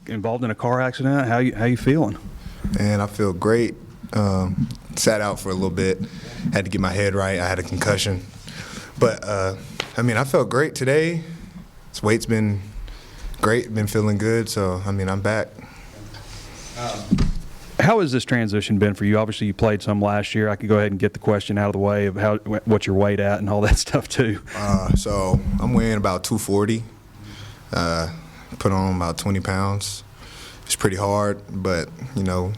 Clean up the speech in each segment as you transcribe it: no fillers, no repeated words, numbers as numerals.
involved in a car accident. How you feeling? And I feel great. Sat out for a little bit. Had to get my head right. I had a concussion. But, I felt great today. This weight's been great, been feeling good. So, I'm back. How has this transition been for you? Obviously, you played some last year. I could go ahead and get the question out of the way of what your weight at and all that stuff, too. So I'm weighing about 240. Put on about 20 pounds. It's pretty hard, but,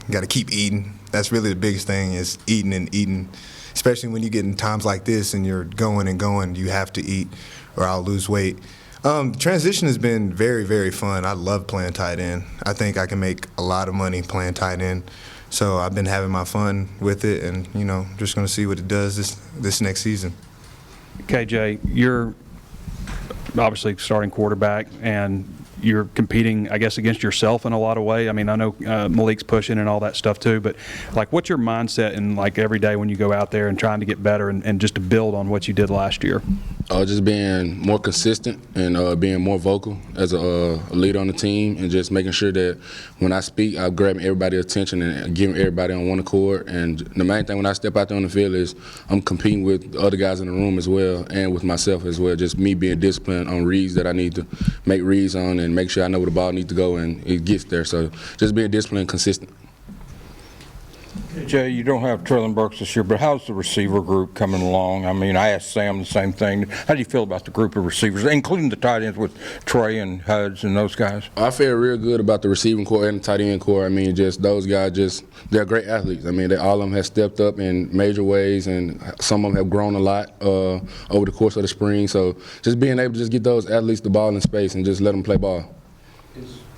got to keep eating. That's really the biggest thing is eating and eating, especially when you get in times like this and you're going and going. You have to eat or I'll lose weight. Transition has been very, very fun. I love playing tight end. I think I can make a lot of money playing tight end. So I've been having my fun with it and, just going to see what it does this next season. KJ, you're obviously starting quarterback and you're competing, I guess, against yourself in a lot of ways. I know Malik's pushing and all that stuff too, but what's your mindset in every day when you go out there and trying to get better and just to build on what you did last year? Just being more consistent and being more vocal as a leader on the team and just making sure that when I speak, I'm grabbing everybody's attention and giving everybody on one accord. And the main thing when I step out there on the field is I'm competing with the other guys in the room as well and with myself as well, just me being disciplined on reads that I need to make reads on and make sure I know where the ball needs to go and it gets there. So just being disciplined and consistent. Jay, you don't have Traylon Burks this year, but how's the receiver group coming along? I asked Sam the same thing. How do you feel about the group of receivers, including the tight ends with Trey and Hogs and those guys? I feel real good about the receiving core and the tight end core. Just those guys, they're great athletes. All of them have stepped up in major ways, and some of them have grown a lot over the course of the spring. So just being able to just get those athletes the ball in space and just let them play ball.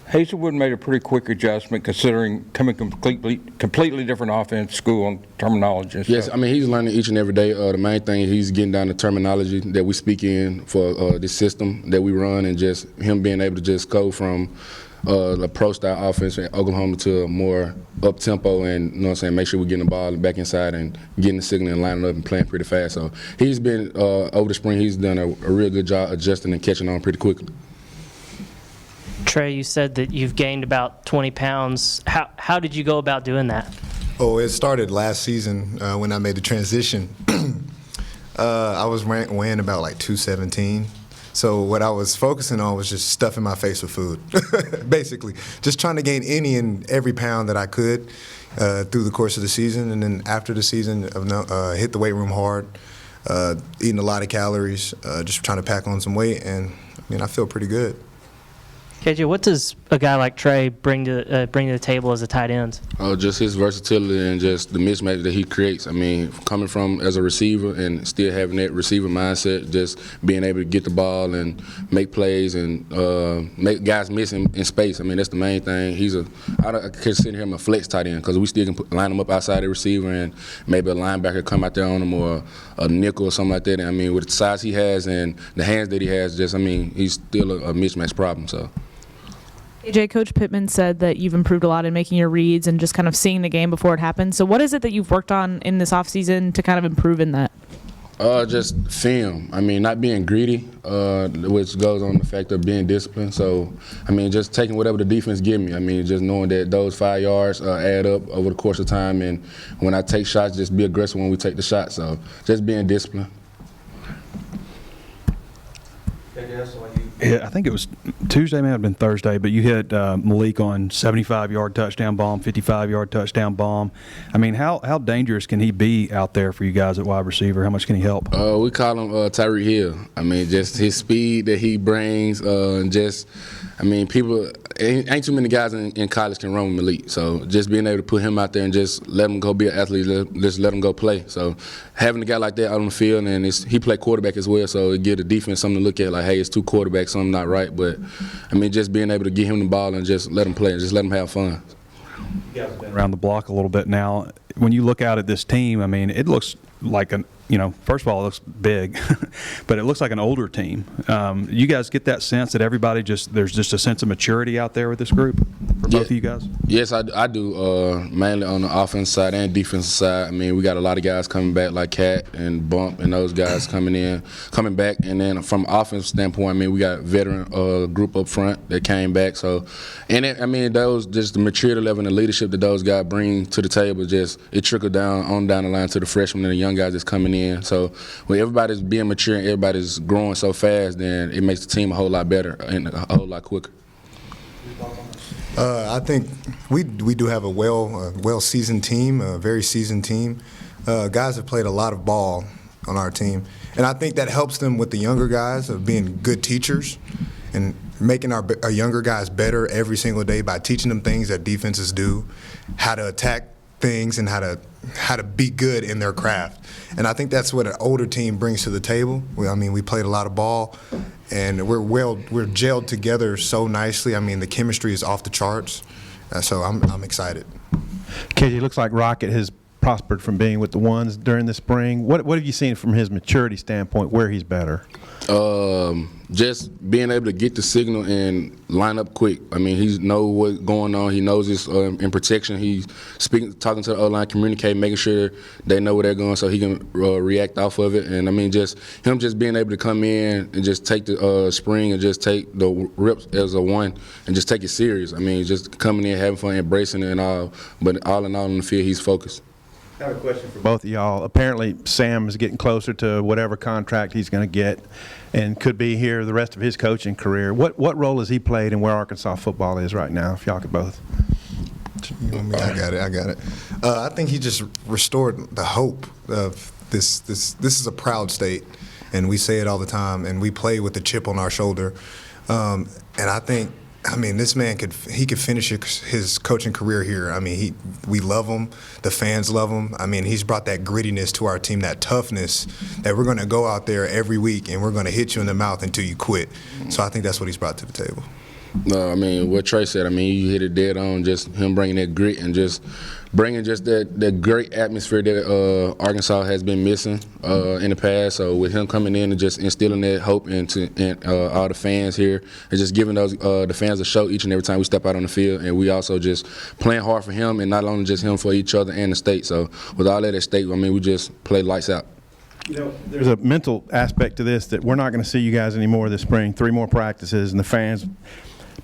Hazelwood made a pretty quick adjustment considering coming completely different offense, school, and terminology and stuff. Yes, he's learning each and every day. The main thing, he's getting down the terminology that we speak in for this system that we run and just him being able to just go from the pro-style offense in Oklahoma to a more up-tempo and, make sure we're getting the ball back inside and getting the signal and lining up and playing pretty fast. So he's been, over the spring, he's done a real good job adjusting and catching on pretty quickly. Trey, you said that you've gained about 20 pounds. How did you go about doing that? It started last season when I made the transition. I was weighing about 217. So what I was focusing on was just stuffing my face with food, basically. Just trying to gain any and every pound that I could through the course of the season. And then after the season, hit the weight room hard, eating a lot of calories, just trying to pack on some weight. And, I feel pretty good. KJ, what does a guy like Trey bring to the table as a tight end? Just his versatility and just the mismatch that he creates. Coming from as a receiver and still having that receiver mindset, just being able to get the ball and make plays and make guys miss in space. That's the main thing. I consider him a flex tight end because we still can line him up outside the receiver and maybe a linebacker come out there on him or a nickel or something like that. And, with the size he has and the hands that he has, he's still a mismatch problem. So. KJ, Coach Pittman said that you've improved a lot in making your reads and just kind of seeing the game before it happens. So what is it that you've worked on in this offseason to kind of improve in that? Just film. Not being greedy, which goes on the fact of being disciplined. So, just taking whatever the defense give me. Just knowing that those 5 yards add up over the course of time. And when I take shots, just be aggressive when we take the shot. So, just being disciplined. I think it was Tuesday, may have been Thursday, but you hit Malik on 75-yard touchdown bomb, 55-yard touchdown bomb. How dangerous can he be out there for you guys at wide receiver? How much can he help? We call him Tyreek Hill. Just his speed that he brings, people, ain't too many guys in college can run with Malik. So just being able to put him out there and just let him go be an athlete, just let him go play. So having a guy like that out on the field, and he play quarterback as well, so it give the defense something to look at, hey, it's two quarterbacks, something not right. But, just being able to get him the ball and just let him play and just let him have fun. You guys have been around the block a little bit now. When you look out at this team, it looks like first of all, it looks big, but it looks like an older team. You guys get that sense that there's just a sense of maturity out there with this group? both of you guys? Yes, I do, mainly on the offensive side and defensive side. I mean, we got a lot of guys coming back like Cat and Bump and those guys coming back. And then from an offensive standpoint, I mean, we got veteran group up front that came back. So, and I mean, those just the maturity level and the leadership that those guys bring to the table, just it trickled down the line to the freshmen and the young guys that's coming in. So when everybody's being mature and everybody's growing so fast, then it makes the team a whole lot better and a whole lot quicker. I think we do have a well-seasoned team, a very seasoned team. Guys have played a lot of ball on our team, and I think that helps them with the younger guys of being good teachers and making our younger guys better every single day by teaching them things that defenses do, how to attack things and how to be good in their craft. And I think that's what an older team brings to the table. I mean, we played a lot of ball, and we're gelled together so nicely. I mean, the chemistry is off the charts. So I'm excited. KJ, looks like Rocket has prospered from being with the ones during the spring. What have you seen from his maturity standpoint where he's better? Just being able to get the signal and line up quick. I mean, he knows what's going on. He knows this in protection. He's talking to the O-line, communicating, making sure they know where they're going so he can react off of it. And, I mean, just him just being able to come in and just take the spring and just take the rips as a one and just take it serious. I mean, just coming in, having fun, embracing it and all. But all in all on the field, he's focused. I have a question for both of y'all. Apparently, Sam is getting closer to whatever contract he's going to get and could be here the rest of his coaching career. What role has he played in where Arkansas football is right now, if y'all could both? I got it. I think he just restored the hope of this. This is a proud state, and we say it all the time, and we play with a chip on our shoulder. And I mean, this man could finish his coaching career here. I mean, we love him. The fans love him. I mean, he's brought that grittiness to our team, that toughness that we're going to go out there every week and we're going to hit you in the mouth until you quit. So I think that's what he's brought to the table. I mean, what Trey said, I mean, you hit it dead on, just him bringing that grit and just bringing just that great atmosphere that Arkansas has been missing in the past. So with him coming in and just instilling that hope into all the fans here and just giving those the fans a show each and every time we step out on the field. And we also just playing hard for him and not only just him, for each other and the state. So with all that at stake, I mean, we just play lights out. You know, there's a mental aspect to this that we're not going to see you guys anymore this spring. 3 more practices and the fans –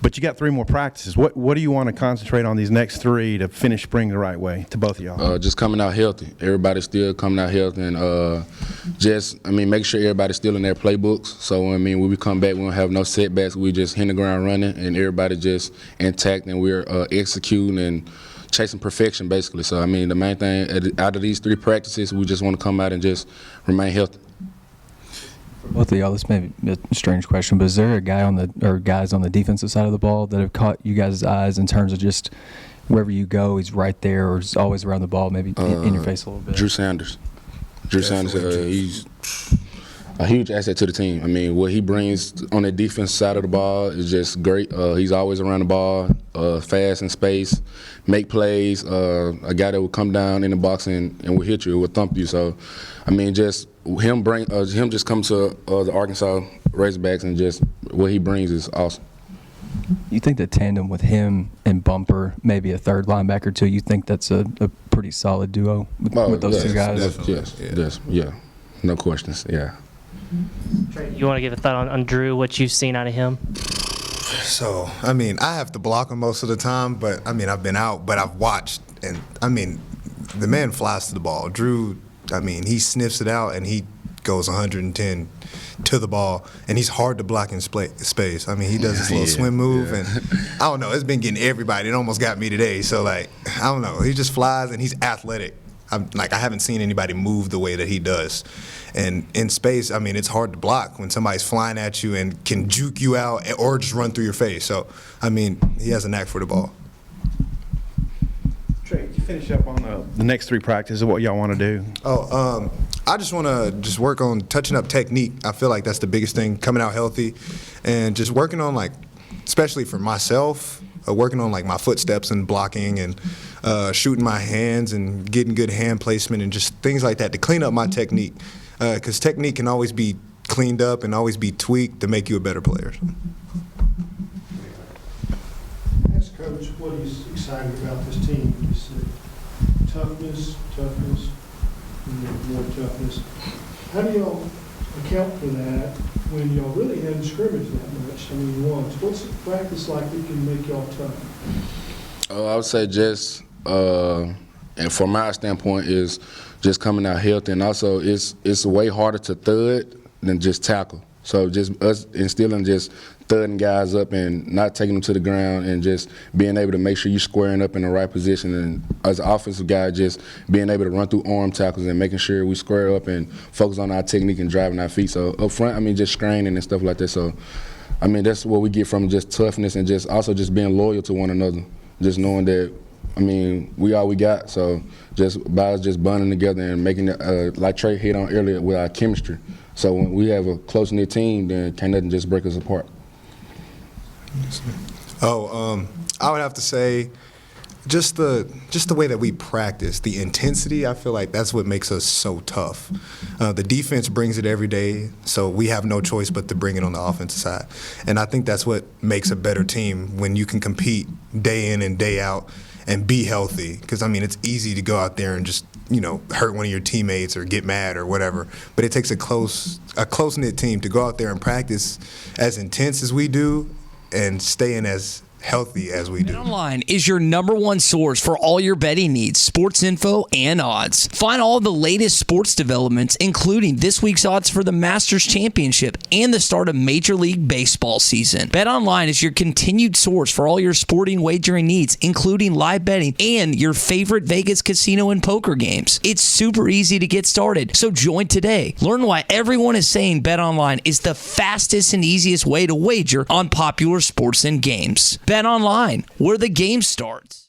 but you got 3 more practices. What do you want to concentrate on these next 3 to finish spring the right way to both of y'all? Just coming out healthy. Everybody's still coming out healthy, and make sure everybody's still in their playbooks. So, I mean, when we come back, we don't have no setbacks. We just hit the ground running, and everybody just intact, and we're executing and chasing perfection, basically. So, I mean, the main thing, out of these 3 practices, we just want to come out and just remain healthy. Both of y'all, this may be a strange question, but is there a guy guys on the defensive side of the ball that have caught you guys' eyes in terms of just wherever you go, he's right there or he's always around the ball, maybe in your face a little bit? Drew Sanders. He's a huge asset to the team. I mean, what he brings on the defense side of the ball is just great. He's always around the ball, fast in space, make plays, a guy that will come down in the box and will hit you, will thump you. So, I mean, just him just come to the Arkansas Razorbacks and just what he brings is awesome. You think the tandem with him and Bumper, maybe a third linebacker too, you think that's a pretty solid duo with those 2 guys? Yes, no questions, yeah. Trey, you want to give a thought on Drew, what you've seen out of him? So, I mean, I have to block him most of the time, but, I mean, I've been out, but I've watched, and, I mean, the man flies to the ball. Drew, I mean, he sniffs it out, and he goes 110 to the ball, and he's hard to block in space. I mean, he does this little swim move, and I don't know, it's been getting everybody. It almost got me today. So, like, I don't know. He just flies, and he's athletic. I haven't seen anybody move the way that he does. And in space, I mean, it's hard to block when somebody's flying at you and can juke you out or just run through your face. So, I mean, he has a knack for the ball. Trey, you finish up on the next 3 practices, what y'all want to do? I just want to work on touching up technique. I feel like that's the biggest thing, coming out healthy, and just working on, like, especially for myself, working on, like, my footsteps and blocking and shooting my hands and getting good hand placement and just things like that to clean up my technique, because technique can always be cleaned up and always be tweaked to make you a better player. Coach, what he's excited about this team. He said toughness, and more toughness. How do y'all account for that when y'all really haven't scrimmaged that much? I mean, once. What's practice like that can make y'all tough? I would say just, and from my standpoint, is just coming out healthy, and also it's way harder to thud than just tackle. So just us instilling just thudding guys up and not taking them to the ground and just being able to make sure you're squaring up in the right position. And as an offensive guy, just being able to run through arm tackles and making sure we square up and focus on our technique and driving our feet. So up front, I mean, just screening and stuff like that. So, I mean, that's what we get from just toughness and just also just being loyal to one another. Just knowing that, I mean, we all we got. So just by us just bonding together and making it, like Trey hit on earlier, with our chemistry. So when we have a close-knit team, then can't nothing just break us apart. I would have to say just the way that we practice, the intensity. I feel like that's what makes us so tough. The defense brings it every day, so we have no choice but to bring it on the offensive side. And I think that's what makes a better team, when you can compete day in and day out and be healthy. Because, I mean, it's easy to go out there and just, you know, hurt one of your teammates or get mad or whatever. But it takes a close-knit team to go out there and practice as intense as we do and staying as healthy as we do. BetOnline is your #1 source for all your betting needs, sports info, and odds. Find all the latest sports developments, including this week's odds for the Masters Championship and the start of Major League Baseball season. BetOnline is your continued source for all your sporting wagering needs, including live betting and your favorite Vegas casino and poker games. It's super easy to get started, so join today. Learn why everyone is saying BetOnline is the fastest and easiest way to wager on popular sports and games. BetOnline, where the game starts.